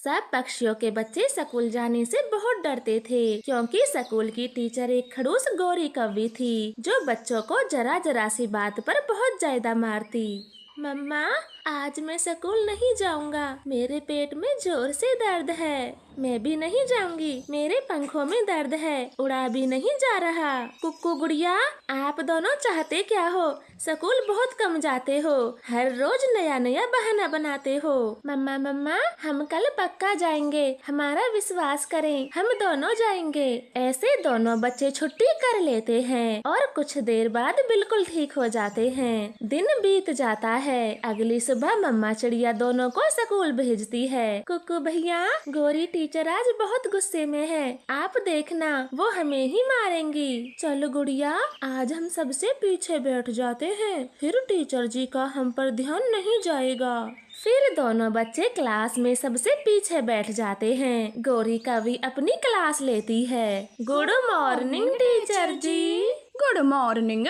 सब पक्षियों के बच्चे स्कूल जाने से बहुत डरते थे क्योंकि स्कूल की टीचर एक खड़ूस गौरी कौवी थी जो बच्चों को जरा जरा सी बात पर बहुत ज्यादा मारती। मम्मा, आज मैं स्कूल नहीं जाऊंगा, मेरे पेट में जोर से दर्द है। मैं भी नहीं जाऊंगी, मेरे पंखों में दर्द है, उड़ा भी नहीं जा रहा। कुक्कू गुड़िया, आप दोनों चाहते क्या हो? स्कूल बहुत कम जाते हो, हर रोज नया नया बहाना बनाते हो। मम्मा मम्मा, हम कल पक्का जाएंगे, हमारा विश्वास करें, हम दोनों जाएंगे। ऐसे दोनों बच्चे छुट्टी कर लेते हैं और कुछ देर बाद बिल्कुल ठीक हो जाते हैं। दिन बीत जाता है। अगली सुबह मम्मा चिड़िया दोनों को स्कूल भेजती है। कुक्कू भैया, गौरी टीचर आज बहुत गुस्से में है, आप देखना वो हमें ही मारेंगी। चलो गुड़िया, आज हम सबसे पीछे बैठ जाते हैं, फिर टीचर जी का हम पर ध्यान नहीं जाएगा। फिर दोनों बच्चे क्लास में सबसे पीछे बैठ जाते हैं। गौरी कवि अपनी क्लास लेती है। Good morning teacher ji. Good morning.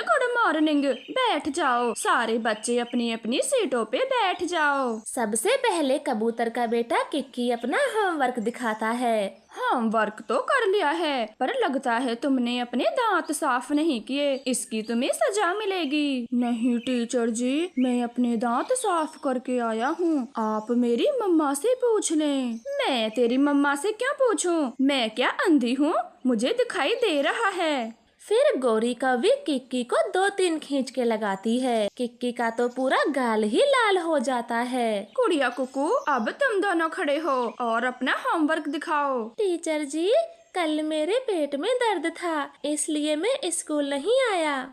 बैठ जाओ, सारे बच्चे अपनी अपनी सीटों पे बैठ जाओ। सबसे पहले कबूतर का बेटा किक्की अपना होमवर्क दिखाता है। होमवर्क तो कर लिया है, पर लगता है तुमने अपने दांत साफ नहीं किए, इसकी तुम्हें सजा मिलेगी। नहीं टीचर जी, मैं अपने दांत साफ करके आया हूँ, आप मेरी मम्मा से पूछ लें। मैं तेरी मम्मा से क्या पूछूं? मैं क्या अंधी हूँ? मुझे दिखाई दे रहा है। फिर गौरी कवि किक्की को 2-3 खींच के लगाती है। किक्की का तो पूरा गाल ही लाल हो जाता है। गुड़िया कुकू, अब तुम दोनों खड़े हो और अपना होमवर्क दिखाओ। टीचर जी, कल मेरे पेट में दर्द था, इसलिए मैं स्कूल नहीं आया।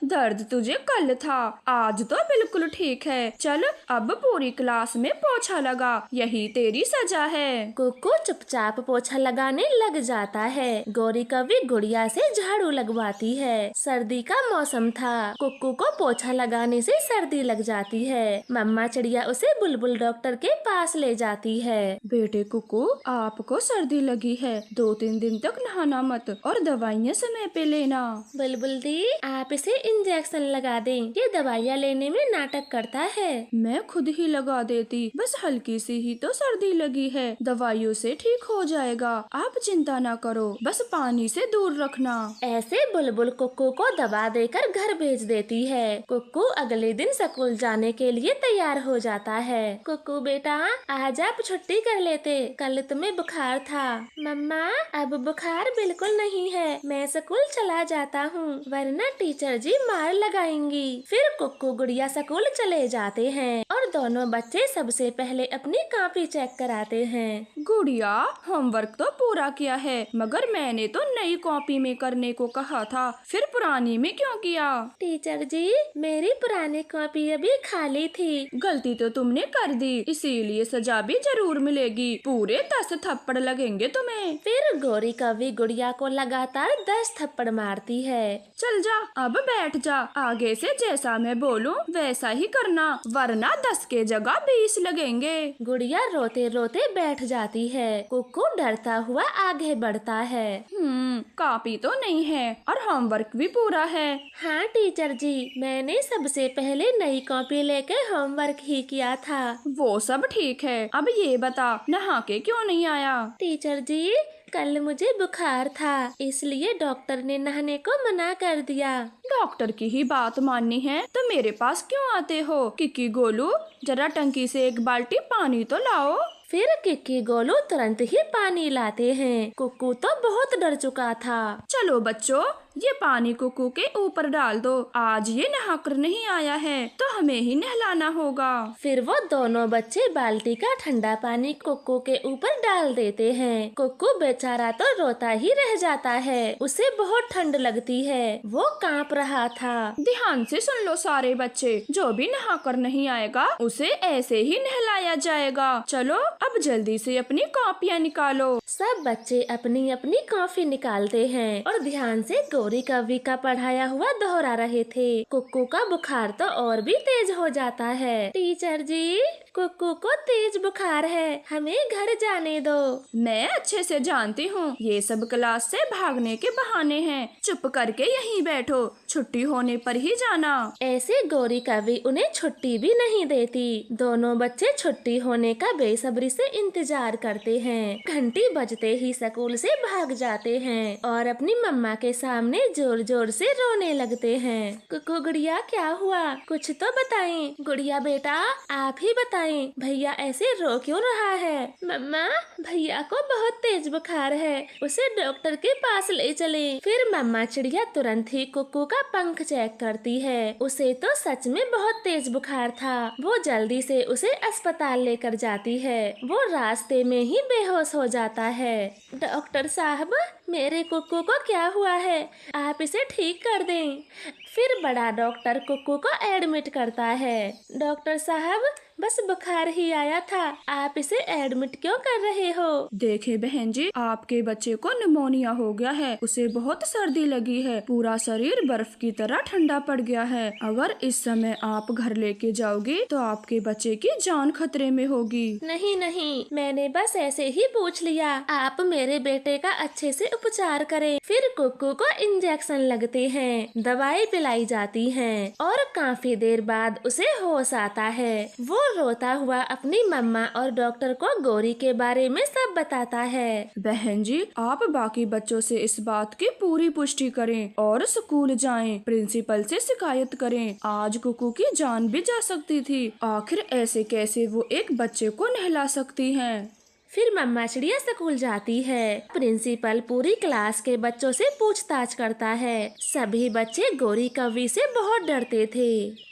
दर्द तुझे कल था, आज तो बिल्कुल ठीक है। चल अब पूरी क्लास में पोछा लगा, यही तेरी सजा है। कुक्कू चुपचाप पोछा लगाने लग जाता है। गौरी कवि गुड़िया से झाड़ू लगवाती है। सर्दी का मौसम था, कुक्कू को पोछा लगाने से सर्दी लग जाती है। मम्मा चिड़िया उसे बुलबुल डॉक्टर के पास ले जाती है। बेटे कुक्कू, आपको सर्दी लगी है, 2-3 दिन तक नहाना मत और दवाइयाँ समय पे लेना। बुलबुल दी, आप इसे इंजेक्शन लगा दें, ये दवाइयाँ लेने में नाटक करता है। मैं खुद ही लगा देती, बस हल्की सी ही तो सर्दी लगी है, दवाइयों से ठीक हो जाएगा, आप चिंता ना करो, बस पानी से दूर रखना। ऐसे बुलबुल कुक्कू को दवा देकर घर भेज देती है। कुक्कू अगले दिन स्कूल जाने के लिए तैयार हो जाता है। कुक्कू बेटा, आज आप छुट्टी कर लेते, कल तुम्हें बुखार था। मम्मा, अब बुखार बिल्कुल नहीं है, मैं स्कूल चला जाता हूँ, वरना टीचर जी मार लगाएंगी। फिर कुक्कू गुड़िया स्कूल चले जाते हैं और दोनों बच्चे सबसे पहले अपनी कॉपी चेक कराते हैं। गुड़िया, होमवर्क तो पूरा किया है, मगर मैंने तो नई कॉपी में करने को कहा था, फिर पुरानी में क्यों किया? टीचर जी, मेरी पुरानी कॉपी अभी खाली थी। गलती तो तुमने कर दी, इसीलिए सजा भी जरूर मिलेगी, पूरे 10 थप्पड़ लगेंगे तुम्हें। फिर गौरी कवि गुड़िया को लगातार 10 थप्पड़ मारती है। चल जा, अब बैठ जा, आगे से जैसा मैं बोलूं वैसा ही करना, वरना 10 के जगह 20 लगेंगे। गुड़िया रोते रोते बैठ जाती है। कुक्कू डरता हुआ आगे बढ़ता है। कॉपी तो नहीं है और होमवर्क भी पूरा है। हाँ टीचर जी, मैंने सबसे पहले नई कॉपी लेके होमवर्क ही किया था। वो सब ठीक है, अब ये बता, नहा के क्यों नहीं आया? टीचर जी, कल मुझे बुखार था, इसलिए डॉक्टर ने नहाने को मना कर दिया। डॉक्टर की ही बात माननी है तो मेरे पास क्यों आते हो? किकी गोलू, जरा टंकी से एक बाल्टी पानी तो लाओ। फिर किक्की गोलू तुरंत ही पानी लाते हैं। कुक्कू तो बहुत डर चुका था। चलो बच्चों, ये पानी कुक्कू के ऊपर डाल दो, आज ये नहाकर नहीं आया है तो हमें ही नहलाना होगा। फिर वो दोनों बच्चे बाल्टी का ठंडा पानी कुक्कू के ऊपर डाल देते हैं। कुक्कू बेचारा तो रोता ही रह जाता है, उसे बहुत ठंड लगती है, वो कांप रहा था। ध्यान से सुन लो सारे बच्चे, जो भी नहाकर नहीं आएगा उसे ऐसे ही नहलाया जाएगा। चलो अब जल्दी से अपनी कॉपियाँ निकालो। सब बच्चे अपनी अपनी कॉफी निकालते हैं और ध्यान से गौरी कवि का पढ़ाया हुआ दोहरा रहे थे। कुक्कू का बुखार तो और भी तेज हो जाता है। टीचर जी, कुक्कू को तेज बुखार है, हमें घर जाने दो। मैं अच्छे से जानती हूँ, ये सब क्लास से भागने के बहाने हैं। चुप करके यहीं बैठो, छुट्टी होने पर ही जाना। ऐसे गौरी कवि उन्हें छुट्टी भी नहीं देती। दोनों बच्चे छुट्टी होने का बेसब्री से इंतजार करते हैं। घंटी बजते ही स्कूल से भाग जाते हैं और अपनी मम्मा के सामने जोर जोर से रोने लगते हैं। कुक्कू गुड़िया, क्या हुआ? कुछ तो बताएं। गुड़िया बेटा, आप ही बताएं, भैया ऐसे रो क्यों रहा है? मम्मा, भैया को बहुत तेज बुखार है, उसे डॉक्टर के पास ले चले। फिर मम्मा चिड़िया तुरंत ही कुक्कू का पंख चेक करती है। उसे तो सच में बहुत तेज बुखार था। वो जल्दी से उसे अस्पताल लेकर जाती है। वो रास्ते में ही बेहोश हो जाता है। डॉक्टर साहब, मेरे कुक्कू को क्या हुआ है? आप इसे ठीक कर दें। फिर बड़ा डॉक्टर कुक्कू को एडमिट करता है। डॉक्टर साहब, बस बुखार ही आया था, आप इसे एडमिट क्यों कर रहे हो? देखे बहन जी, आपके बच्चे को निमोनिया हो गया है। उसे बहुत सर्दी लगी है, पूरा शरीर बर्फ की तरह ठंडा पड़ गया है। अगर इस समय आप घर लेके जाओगे तो आपके बच्चे की जान खतरे में होगी। नहीं नहीं, मैंने बस ऐसे ही पूछ लिया। आप मेरे बेटे का अच्छे से उपचार करें। फिर कुक्कू को इंजेक्शन लगते हैं, दवाई पिलाई जाती है और काफी देर बाद उसे होश आता है। वो रोता हुआ अपनी मम्मा और डॉक्टर को गौरी के बारे में सब बताता है। बहन जी, आप बाकी बच्चों से इस बात की पूरी पुष्टि करें और स्कूल जाएं, प्रिंसिपल से शिकायत करें। आज कुक्कू की जान भी जा सकती थी। आखिर ऐसे कैसे वो एक बच्चे को नहला सकती हैं? फिर मम्मा चिड़िया स्कूल जाती है। प्रिंसिपल पूरी क्लास के बच्चों से पूछताछ करता है। सभी बच्चे गौरी कवि से बहुत डरते थे।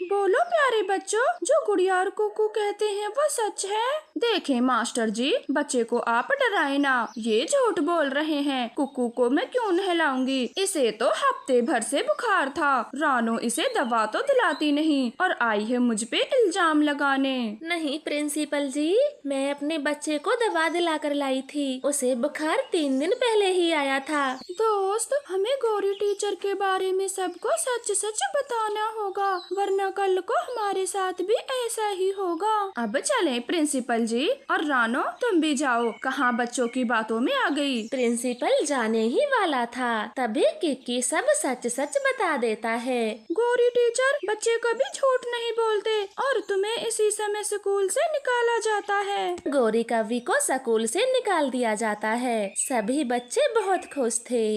बोलो प्यारे बच्चों, जो गुड़िया और कुक्कू कहते हैं वो सच है? देखें मास्टर जी, बच्चे को आप डराए ना, ये झूठ बोल रहे हैं। कुक्कू को मैं क्यों नहलाऊंगी? इसे तो हफ्ते भर से बुखार था। रानो इसे दवा तो दिलाती नहीं और आई है मुझ पे इल्जाम लगाने। नहीं प्रिंसिपल जी, मैं अपने बच्चे को दवा दिलाकर लाई थी। उसे बुखार 3 दिन पहले ही आया था। दोस्त, हमें गौरी टीचर के बारे में सबको सच सच बताना होगा, वरना कल को हमारे साथ भी ऐसा ही होगा। अब चलें प्रिंसिपल जी, और रानो तुम भी जाओ। कहाँ बच्चों की बातों में आ गई। प्रिंसिपल जाने ही वाला था, तभी किक्की सब सच सच बता देता है। गौरी टीचर, बच्चे कभी झूठ नहीं बोलते और तुम्हें इसी समय स्कूल से निकाला जाता है। गौरी कवि को स्कूल से निकाल दिया जाता है। सभी बच्चे बहुत खुश थे।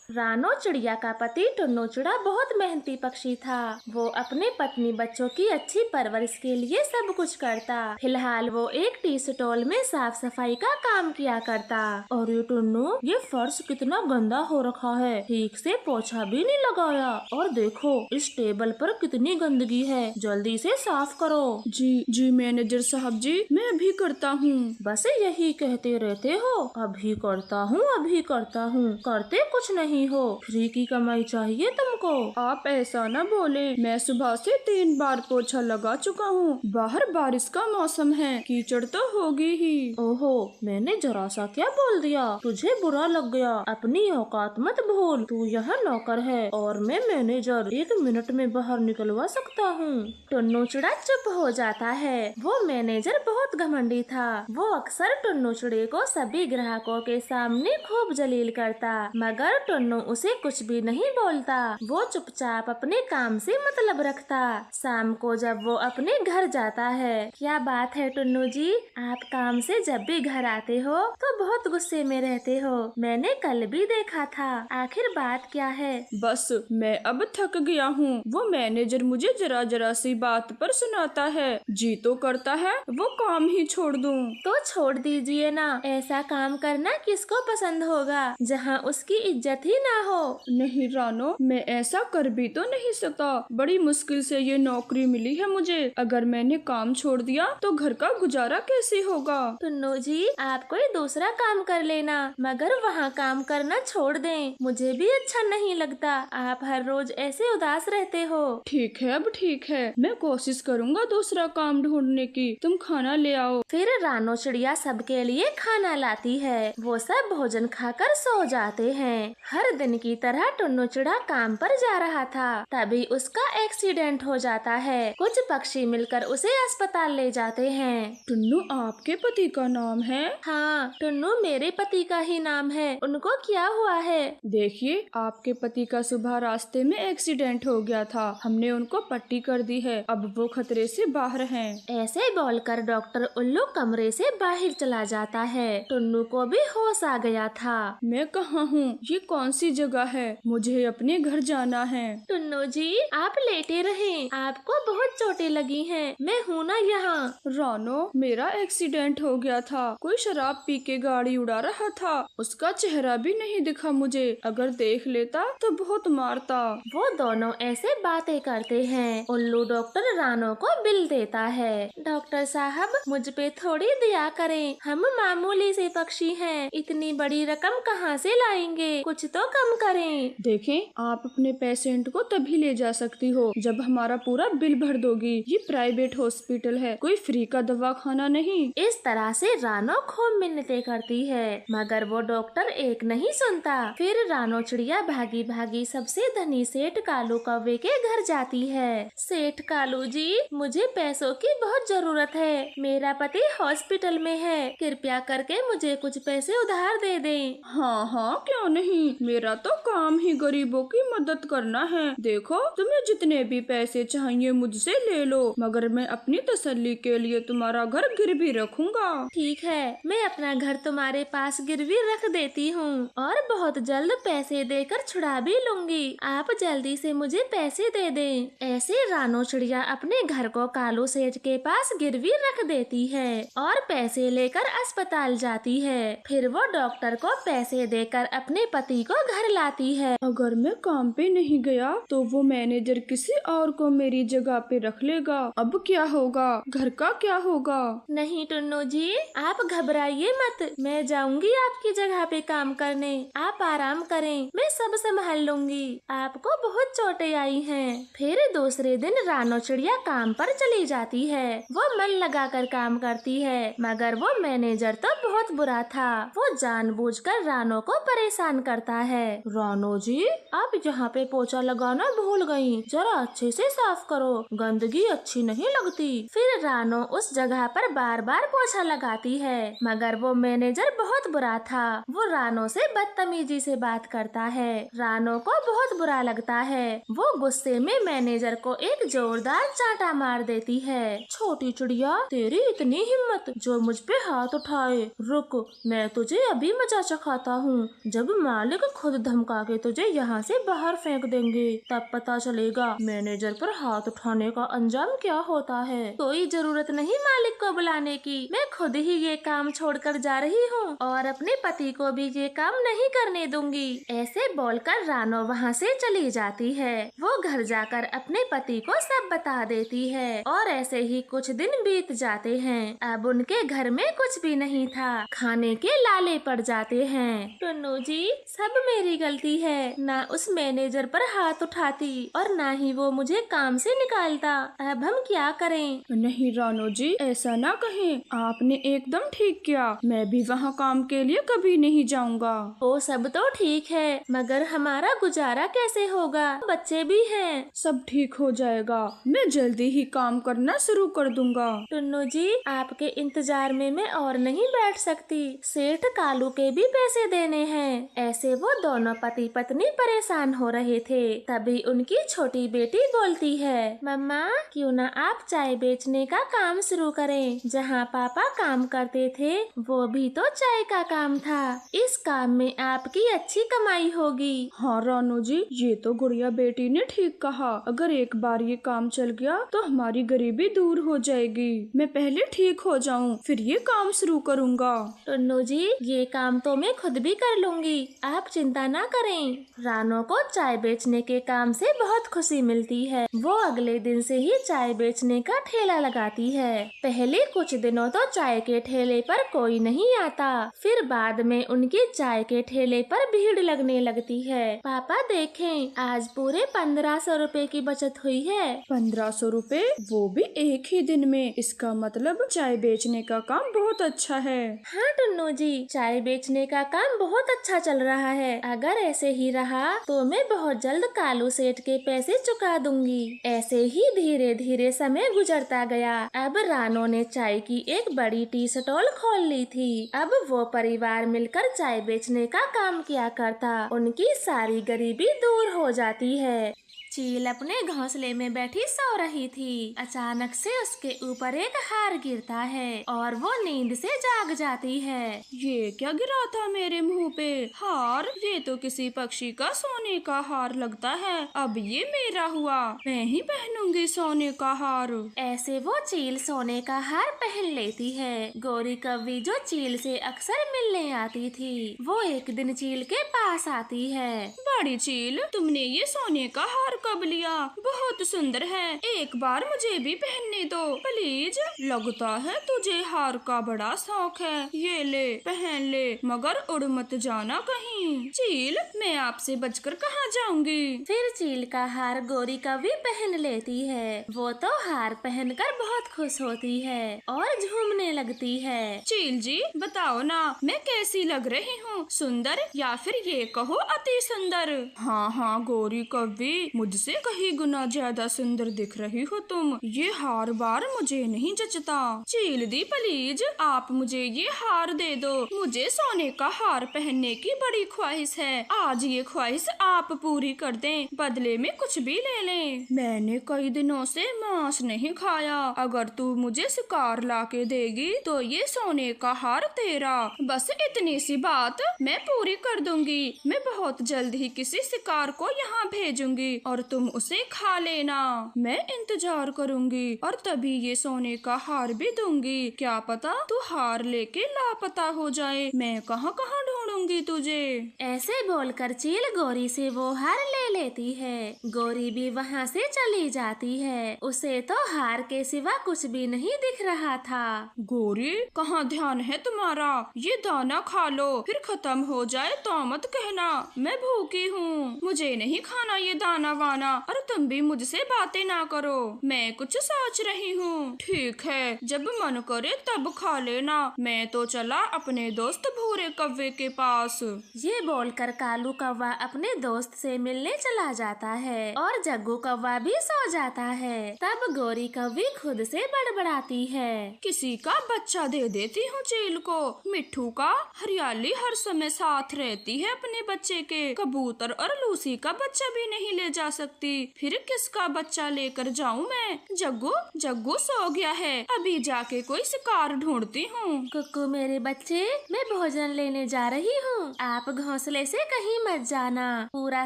रानो चिड़िया का पति टुन्नू चिड़ा बहुत मेहनती पक्षी था। वो अपने पत्नी बच्चों की अच्छी परवरिश के लिए सब कुछ करता। फिलहाल वो एक टी स्टॉल में साफ सफाई का काम किया करता। और ये टुन्नू, ये फर्श कितना गंदा हो रखा है, ठीक से पोछा भी नहीं लगाया। और देखो, इस टेबल पर कितनी गंदगी है, जल्दी से साफ करो। जी जी मैनेजर साहब जी, मैं अभी करता हूँ। बस यही कहते रहते हो, अभी करता हूँ अभी करता हूँ, करते कुछ नहीं हो। फ्री की कमाई चाहिए तुमको। आप ऐसा न बोले, मैं सुबह से 3 बार पोछा लगा चुका हूँ। बाहर बारिश का मौसम है, कीचड़ तो होगी ही। ओहो, मैंने जरा सा क्या बोल दिया? तुझे बुरा लग गया? अपनी औकात मत भूल। तू यहाँ नौकर है और मैं मैनेजर। 1 मिनट में बाहर निकलवा सकता हूँ। टुन्नू चिड़ा चुप हो जाता है। वो मैनेजर बहुत घमंडी था। वो अक्सर टुन्नू चिड़े को सभी ग्राहकों के सामने खूब जलील करता, मगर टुन्नू उसे कुछ भी नहीं बोलता। वो चुपचाप अपने काम से मतलब रखता। शाम को जब वो अपने घर जाता है, क्या बात है टुन्नू जी, आप काम से जब भी घर आते हो तो बहुत गुस्से में रहते हो। मैंने कल भी देखा था, आखिर बात क्या है? बस मैं अब थक गया हूँ। वो मैनेजर मुझे जरा जरा सी बात पर सुनाता है, जी तो करता है वो काम ही छोड़ दूँ। तो छोड़ दीजिए ना, ऐसा काम करना किसको पसंद होगा जहाँ उसकी इज्जत ही भी ना हो। नहीं रानो, मैं ऐसा कर भी तो नहीं सकता। बड़ी मुश्किल से ये नौकरी मिली है मुझे। अगर मैंने काम छोड़ दिया तो घर का गुजारा कैसे होगा? टुन्नू जी, आप कोई दूसरा काम कर लेना, मगर वहाँ काम करना छोड़ दें। मुझे भी अच्छा नहीं लगता, आप हर रोज ऐसे उदास रहते हो। ठीक है, अब ठीक है, मैं कोशिश करूँगा दूसरा काम ढूंढने की। तुम खाना ले आओ। फिर रानो चिड़िया सबके लिए खाना लाती है। वो सब भोजन खाकर सो जाते हैं। हर दिन की तरह टुन्नू चिड़ा काम पर जा रहा था, तभी उसका एक्सीडेंट हो जाता है। कुछ पक्षी मिलकर उसे अस्पताल ले जाते हैं। टुन्नू, आपके पति का नाम है? हाँ, टुन्नू मेरे पति का ही नाम है। उनको क्या हुआ है? देखिए, आपके पति का सुबह रास्ते में एक्सीडेंट हो गया था। हमने उनको पट्टी कर दी है। अब वो खतरे से बाहर हैं। ऐसे बोलकर डॉक्टर उल्लू कमरे से बाहर चला जाता है। टुन्नू को भी होश आ गया था। मैं कहाँ हूँ? ये कौन सी जगह है? मुझे अपने घर जाना है। टुन्नू जी, आप लेटे रहें, आपको बहुत चोटें लगी हैं। मैं हूँ ना यहाँ। रानो, मेरा एक्सीडेंट हो गया था। कोई शराब पी के गाड़ी उड़ा रहा था। उसका चेहरा भी नहीं दिखा मुझे। अगर देख लेता तो बहुत मारता। वो दोनों ऐसे बातें करते हैं। उल्लू डॉक्टर रानो को बिल देता है। डॉक्टर साहब, मुझ पे थोड़ी दया करें। हम मामूली से पक्षी हैं, इतनी बड़ी रकम कहाँ से लाएंगे? कुछ तो कम करें। देखें, आप अपने पेशेंट को तभी ले जा सकती हो जब हमारा पूरा बिल भर दोगी। ये प्राइवेट हॉस्पिटल है, कोई फ्री का दवाखाना नहीं। इस तरह से रानो खूब मिन्नतें करती है, मगर वो डॉक्टर एक नहीं सुनता। फिर रानो चिड़िया भागी भागी सबसे धनी सेठ कालू कौवे के घर जाती है। सेठ कालू जी, मुझे पैसों की बहुत जरूरत है। मेरा पति हॉस्पिटल में है, कृपया करके मुझे कुछ पैसे उधार दे दें। हाँ हाँ, क्यों नहीं। मेरा तो काम ही गरीबों की मदद करना है। देखो, तुम्हें जितने भी पैसे चाहिए मुझसे ले लो, मगर मैं अपनी तसल्ली के लिए तुम्हारा घर गिरवी रखूंगा। ठीक है, मैं अपना घर तुम्हारे पास गिरवी रख देती हूँ और बहुत जल्द पैसे देकर छुड़ा भी लूंगी। आप जल्दी से मुझे पैसे दे दें। ऐसे रानो चिड़िया अपने घर को कालू सेठ के पास गिरवी रख देती है और पैसे लेकर अस्पताल जाती है। फिर वो डॉक्टर को पैसे देकर अपने पति को घर लाती है। अगर मैं काम पे नहीं गया तो वो मैनेजर किसी और को मेरी जगह पे रख लेगा। अब क्या होगा? घर का क्या होगा? नहीं टुन्नू जी, आप घबराइए मत। मैं जाऊंगी आपकी जगह पे काम करने। आप आराम करें, मैं सब संभाल लूंगी। आपको बहुत चोटें आई हैं। फिर दूसरे दिन रानो चिड़िया काम पर चली जाती है। वो मन लगाकर काम करती है, मगर वो मैनेजर तो बहुत बुरा था। वो जानबूझकर रानो को परेशान करता है। रानो जी, आप यहाँ पे पोछा लगाना भूल गयी, जरा अच्छे से साफ करो, गंदगी अच्छी नहीं लगती। फिर रानो उस जगह पर बार बार पोछा लगाती है, मगर वो मैनेजर बहुत बुरा था। वो रानो से बदतमीजी से बात करता है। रानो को बहुत बुरा लगता है। वो गुस्से में मैनेजर को एक जोरदार चांटा मार देती है। छोटी चिड़िया, तेरी इतनी हिम्मत जो मुझ पे हाथ उठाए। रुक, मैं तुझे अभी मजा चखाता हूँ। जब मालिक खुद धमका के तुझे यहाँ से बाहर फेंक देंगे, तब पता चलेगा मैनेजर पर हाथ उठाने का अंजाम क्या होता है। कोई जरूरत नहीं मालिक को बुलाने की, मैं खुद ही ये काम छोड़कर जा रही हूँ और अपने पति को भी ये काम नहीं करने दूंगी। ऐसे बोलकर रानो वहाँ से चली जाती है। वो घर जाकर अपने पति को सब बता देती है और ऐसे ही कुछ दिन बीत जाते हैं। अब उनके घर में कुछ भी नहीं था, खाने के लाले पड़ जाते हैं। टुन्नू जी, सब मेरी गलती है, ना उस मैनेजर पर हाथ उठाती और ना ही वो मुझे काम से निकालता। अब हम क्या करें? नहीं रानो जी, ऐसा ना कहें, आपने एकदम ठीक किया। मैं भी वहाँ काम के लिए कभी नहीं जाऊँगा। वो सब तो ठीक है, मगर हमारा गुजारा कैसे होगा? बच्चे भी हैं। सब ठीक हो जाएगा, मैं जल्दी ही काम करना शुरू कर दूंगा। टुन्नू जी, आपके इंतजार में मैं और नहीं बैठ सकती। सेठ कालू के भी पैसे देने हैं। ऐसे वो दोनों पति पत्नी परेशान हो रहे थे। तभी उनकी छोटी बेटी बोलती है, मम्मा, क्यों ना आप चाय बेचने का काम शुरू करें? जहाँ पापा काम करते थे वो भी तो चाय का काम था। इस काम में आपकी अच्छी कमाई होगी। हाँ रानू जी, ये तो गुड़िया बेटी ने ठीक कहा। अगर एक बार ये काम चल गया तो हमारी गरीबी दूर हो जाएगी। मैं पहले ठीक हो जाऊँ, फिर ये काम शुरू करूँगा। टुन्नू जी, ये काम तो मैं खुद भी कर लूँगी, आप चिंता चिंता ना करें। रानो को चाय बेचने के काम से बहुत खुशी मिलती है। वो अगले दिन से ही चाय बेचने का ठेला लगाती है। पहले कुछ दिनों तो चाय के ठेले पर कोई नहीं आता, फिर बाद में उनकी चाय के ठेले पर भीड़ लगने लगती है। पापा देखें, आज पूरे 1500 रुपए की बचत हुई है। 1500 रुपए, वो भी एक ही दिन में। इसका मतलब चाय बेचने का काम बहुत अच्छा है। हाँ टुन्नू जी, चाय बेचने का काम बहुत अच्छा चल रहा है। अगर ऐसे ही रहा तो मैं बहुत जल्द कालू सेठ के पैसे चुका दूंगी। ऐसे ही धीरे धीरे समय गुजरता गया। अब रानो ने चाय की एक बड़ी टी स्टॉल खोल ली थी। अब वो परिवार मिलकर चाय बेचने का काम किया करता। उनकी सारी गरीबी दूर हो जाती है। चील अपने घोंसले में बैठी सो रही थी। अचानक से उसके ऊपर एक हार गिरता है और वो नींद से जाग जाती है। ये क्या गिरा था मेरे मुंह पे? हार? ये तो किसी पक्षी का सोने का हार लगता है। अब ये मेरा हुआ, मैं ही पहनूंगी सोने का हार। ऐसे वो चील सोने का हार पहन लेती है। गौरी कव्वी जो चील से अक्सर मिलने आती थी, वो एक दिन चील के पास आती है। बड़ी चील, तुमने ये सोने का हार कब लिया? बहुत सुंदर है, एक बार मुझे भी पहनने दो प्लीज। लगता है तुझे हार का बड़ा शौक है। ये ले, पहन ले, मगर उड़ मत जाना कहीं। चील, मैं आपसे बचकर कहाँ जाऊंगी? फिर चील का हार गौरी कव्वी पहन लेती है। वो तो हार पहनकर बहुत खुश होती है और झूमने लगती है। चील जी, बताओ ना, मैं कैसी लग रही हूँ? सुंदर, या फिर ये कहो अति सुंदर? हाँ हाँ गौरी कव्वी, मुझसे कहीं गुना ज्यादा सुंदर दिख रही हो तुम। ये हार बार मुझे नहीं जचता। चील दी प्लीज, आप मुझे ये हार दे दो। मुझे सोने का हार पहनने की बड़ी ख्वाहिश है। आज ये ख्वाहिश आप पूरी कर दें, बदले में कुछ भी ले लें। मैंने कई दिनों से मांस नहीं खाया। अगर तू मुझे शिकार ला के देगी तो ये सोने का हार तेरा। बस इतनी सी बात मैं पूरी कर दूंगी। मैं बहुत जल्द ही किसी शिकार को यहाँ भेजूंगी और तुम उसे खा लेना। मैं इंतजार करूंगी और तभी ये सोने का हार भी दूंगी। क्या पता तू हार लेके लापता हो जाए। मैं कहाँ कहाँ ढूंढूंगी तुझे। ऐसे बोलकर चील गौरी से वो हार ले लेती है। गौरी भी वहाँ से चली जाती है। उसे तो हार के सिवा कुछ भी नहीं दिख रहा था। गौरी, कहाँ ध्यान है तुम्हारा? ये दाना खा लो, फिर खत्म हो जाए तो मत कहना मैं भूखी हूँ। मुझे नहीं खाना ये दाना वाना, और तुम भी मुझसे बातें ना करो। मैं कुछ सोच रही हूँ। ठीक है, जब मन करे तब खा लेना। मैं तो चला अपने दोस्त भूरे कव्वे के पास। ये बोलकर कालू कौवा अपने दोस्त से मिलने चला जाता है और जग्गू कौवा भी सो जाता है। तब गौरी कव्वी खुद से बड़बड़ाती है। किसी का बच्चा दे देती हूँ चील को। मिट्ठू का, हरियाली हर समय साथ रहती है अपने बच्चे के। कबूतर और लूसी का बच्चा भी नहीं ले जा सकती, फिर किसका बच्चा लेकर जाऊँ मैं? जग्गू, जग्गू सो गया है, अभी जाके कोई शिकार ढूंढती हूँ। कुक्कू मेरे बच्चे, मैं भोजन लेने जा रही हूँ। आप घोंसले से कहीं मत जाना, पूरा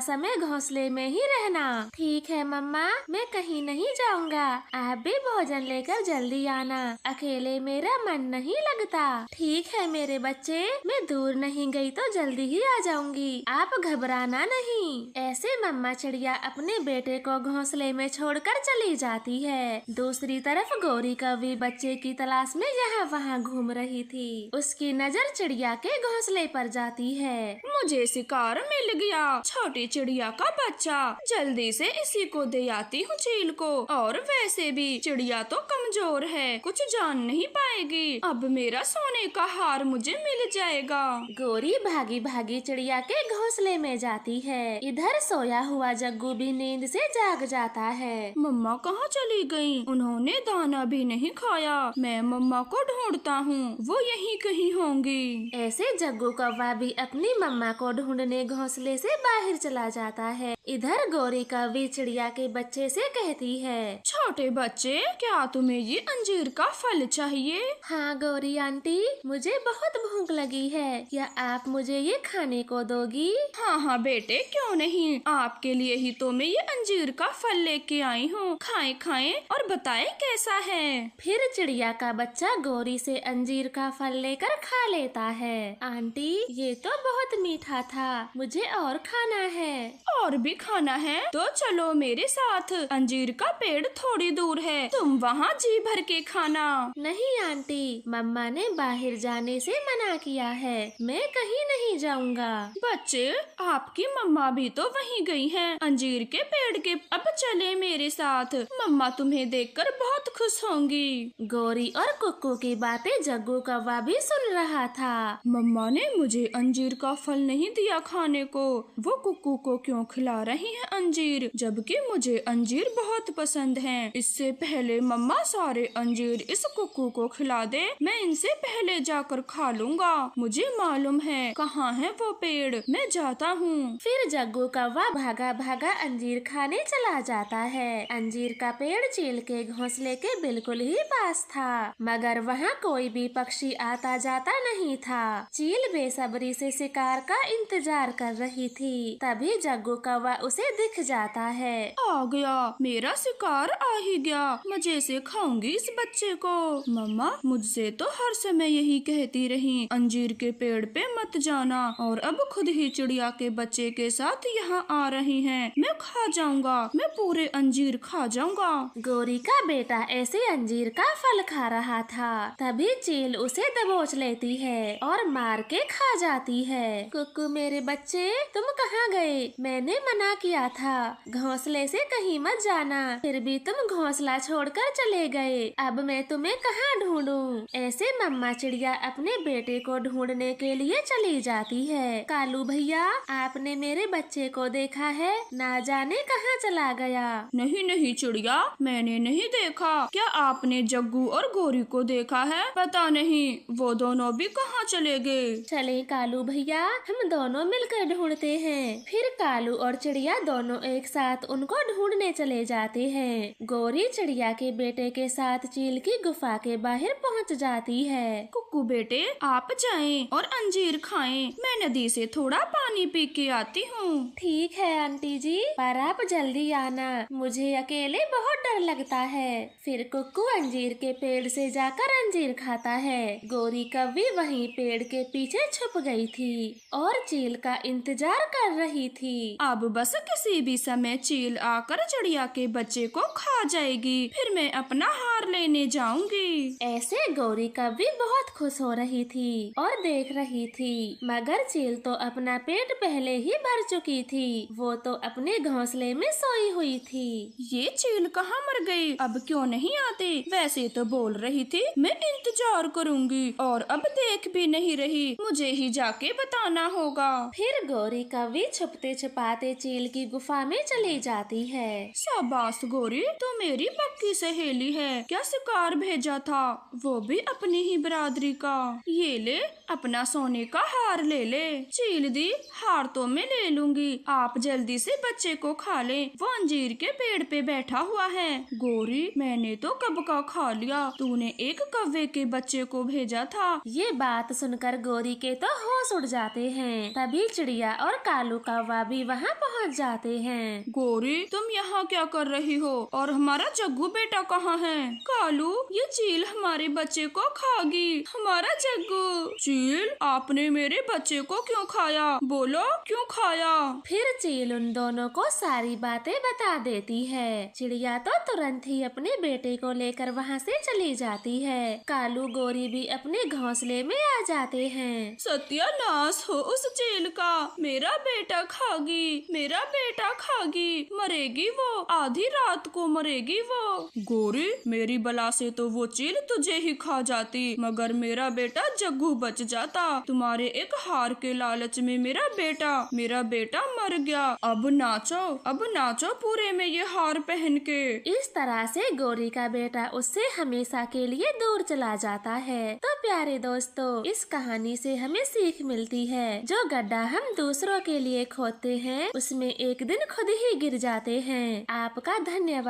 समय घोंसले में ही रहना। ठीक है मम्मा, मैं कहीं नहीं जाऊँगा। आप भी भोजन लेकर जल्दी आना, अकेले मेरा मन नहीं लगता। ठीक है मेरे बच्चे, मैं दूर नहीं गई तो जल्दी ही आ जाऊंगी, आप घबराना नहीं। ऐसे मम्मा चिड़िया अपने बेटे को घोंसले में छोड़कर चली जाती है। दूसरी तरफ गौरी कव्वी बच्चे की तलाश में यहाँ वहाँ घूम रही थी। उसकी नजर चिड़िया के घोंसले पर जाती है। मुझे शिकार मिल गया, छोटी चिड़िया का बच्चा। जल्दी से इसी को दे आती हूँ चील को। और वैसे भी चिड़िया तो कमजोर है, कुछ जान नहीं पाएगी। अब मेरा सोने का हार मुझे मिल जाएगा। गौरी भागी भागी चिड़िया के घोंसले में जाती है। इधर सोया हुआ जग्गू भी नींद से जाग जाता है। मम्मा कहाँ चली गयी? उन्होंने दाना भी नहीं खाया। मैं मम्मा को ढूंढता हूँ, वो यहीं कहीं होंगी। ऐसे जग्गू कौवा भी अपनी मम्मा को ढूंढने घोंसले से बाहर चला जाता है। इधर गौरी कव्वी चिड़िया के बच्चे से कहती है, छोटे बच्चे, क्या तुम्हें ये अंजीर का फल चाहिए? हाँ गौरी आंटी, मुझे बहुत भूख लगी है, क्या आप मुझे ये खाने को दोगी? हाँ हाँ बेटे, क्यों नहीं, आपके लिए ही तो तुम्हें ये अंजीर का फल लेके आई हूँ, खाएं खाएं और बताएं कैसा है। फिर चिड़िया का बच्चा गौरी से अंजीर का फल लेकर खा लेता है। आंटी, ये तो बहुत मीठा था, मुझे और खाना है। और भी खाना है तो चलो मेरे साथ, अंजीर का पेड़ थोड़ी दूर है, तुम वहाँ जी भर के खाना। नहीं आंटी, मम्मा ने बाहर जाने से मना किया है, मैं कहीं नहीं जाऊंगा। बच्चे, आपकी मम्मा भी तो वहीं गई हैं, अंजीर के पेड़ के। अब चले मेरे साथ, मम्मा तुम्हें देखकर बहुत खुश होंगी। गौरी और कुक्कू की बातें जग्गू कौवा भी सुन रहा था। मम्मा ने मुझे अंजीर का फल नहीं दिया खाने को, वो कुक्कू को क्यों खिला रही है अंजीर, जबकि मुझे अंजीर बहुत पसंद हैं। इससे पहले मम्मा सारे अंजीर इस कुक्कू को खिला दे, मैं इनसे पहले जाकर खा लूंगा। मुझे मालूम है कहाँ है वो पेड़, मैं जाता हूँ। फिर जग्गू कौवा भागा भागा अंजीर खाने चला जाता है। अंजीर का पेड़ चील के घोंसले के बिल्कुल ही पास था, मगर वहाँ कोई भी पक्षी आता जाता नहीं था। चील बेसब्री से शिकार का इंतजार कर रही थी। तभी जग्गू कौवा उसे दिख जाता है। आ गया, मेरा शिकार आ ही गया, मजे से खाऊंगी इस बच्चे को। मम्मा मुझसे तो हर समय यही कहती रही, अंजीर के पेड़ पे मत जाना, और अब खुद ही चिड़िया के बच्चे के साथ यहाँ आ रही हैं। मैं खा जाऊंगा, मैं पूरे अंजीर खा जाऊंगा। गौरी का बेटा ऐसे अंजीर का फल खा रहा था, तभी चील उसे दबोच लेती है और मार के खा जाती है। कुक्कू मेरे बच्चे, तुम कहाँ गए? मैंने मना किया था घोंसले से कहीं मत जाना, फिर भी तुम घोंसला छोड़कर चले गए। अब मैं तुम्हें कहाँ ढूंढूं? ऐसे मम्मा चिड़िया अपने बेटे को ढूंढने के लिए चली जाती है। कालू भैया, आपने मेरे बच्चे को देखा है? ना जाने कहाँ चला गया। नहीं नहीं चिड़िया, मैंने नहीं देखा। क्या आपने जग्गू और गौरी को देखा है? पता नहीं वो दोनों भी कहाँ चले गए। चले कालू भैया, हम दोनों मिलकर ढूंढते हैं। फिर कालू और चिड़िया दोनों एक साथ उनको ढूंढने चले जाते हैं। गौरी चिड़िया के बेटे के साथ चील की गुफा के बाहर पहुंच जाती है। कुक्कू बेटे, आप जाएं और अंजीर खाएं, मैं नदी से थोड़ा पानी पी के आती हूँ। ठीक है आंटी जी, पर आप जल्दी आना, मुझे अकेले बहुत डर लगता है। फिर कुक्कू अंजीर के पेड़ से जाकर अंजीर खाता है। गौरी कौवी वहीं पेड़ के पीछे छुप गई थी और चील का इंतजार कर रही थी। अब बस किसी भी समय चील आकर चिड़िया के बच्चे को खा जाएगी, फिर मैं अपना हार लेने जाऊंगी। ऐसे गौरी कौवी बहुत खुश हो रही थी और देख रही थी, मगर चील तो अपना पेट पहले ही भर चुकी थी, वो तो अपने घोंसले में सोई हुई थी। ये चील कहाँ मर गई? अब क्यों नहीं आती? वैसे तो बोल रही थी मैं इंतजार करूंगी, और अब देख भी नहीं रही, मुझे ही जाके बताना होगा। फिर गौरी कौवी छुपते छुपाते चील की गुफा में चली जाती है। शाबाश गौरी, तू मेरी पक्की सहेली है। क्या शिकार भेजा था, वो भी अपनी ही बिरादरी का। ये ले, अपना सोने का हार ले ले। चील दी, हार तो मैं ले लूंगी, आप जल्दी से बच्चे को खा ले, वो अंजीर के पेड़ पे बैठा हुआ है। गौरी, मैंने तो कब का खा लिया, तूने एक कौवे के बच्चे को भेजा था। ये बात सुनकर गौरी के तो होश उड़ जाते हैं। तभी चिड़िया और कालू कौवा भी वहाँ पहुँच जाते हैं। गौरी, तुम यहाँ क्या कर रही हो, और हमारा जग्गू बेटा कहाँ है? कालू, ये चील हमारे बच्चे को खागी, हमारा जग्गू। चील, आपने मेरे बच्चे को क्यों खाया? बोलो, क्यों खाया? फिर चील उन दोनों को सारी बातें बता देती है। चिड़िया तो तुरंत ही अपने बेटे को लेकर वहाँ से चली जाती है। कालू गौरी भी अपने घोंसले में आ जाते हैं। सत्यानाश हो उस चील का, मेरा बेटा खागी, मेरा बेटा खागी, मरेगी वो, आधी रात को मरेगी वो। गौरी, मेरी बला से तो वो चील तुझे ही खा जाती, मगर मेरा बेटा जग्गू बच जाता। तुम्हारे एक हार के लालच में मेरा बेटा मर गया। अब नाचो पूरे में ये हार पहन के। इस तरह से गौरी का बेटा उससे हमेशा के लिए दूर चला जाता है। तो प्यारे दोस्तों, इस कहानी से हमें सीख मिलती है, जो गड्ढा हम दूसरों के लिए खोदते हैं, उसमें एक दिन खुद ही गिर जाते हैं। आपका धन्यवाद।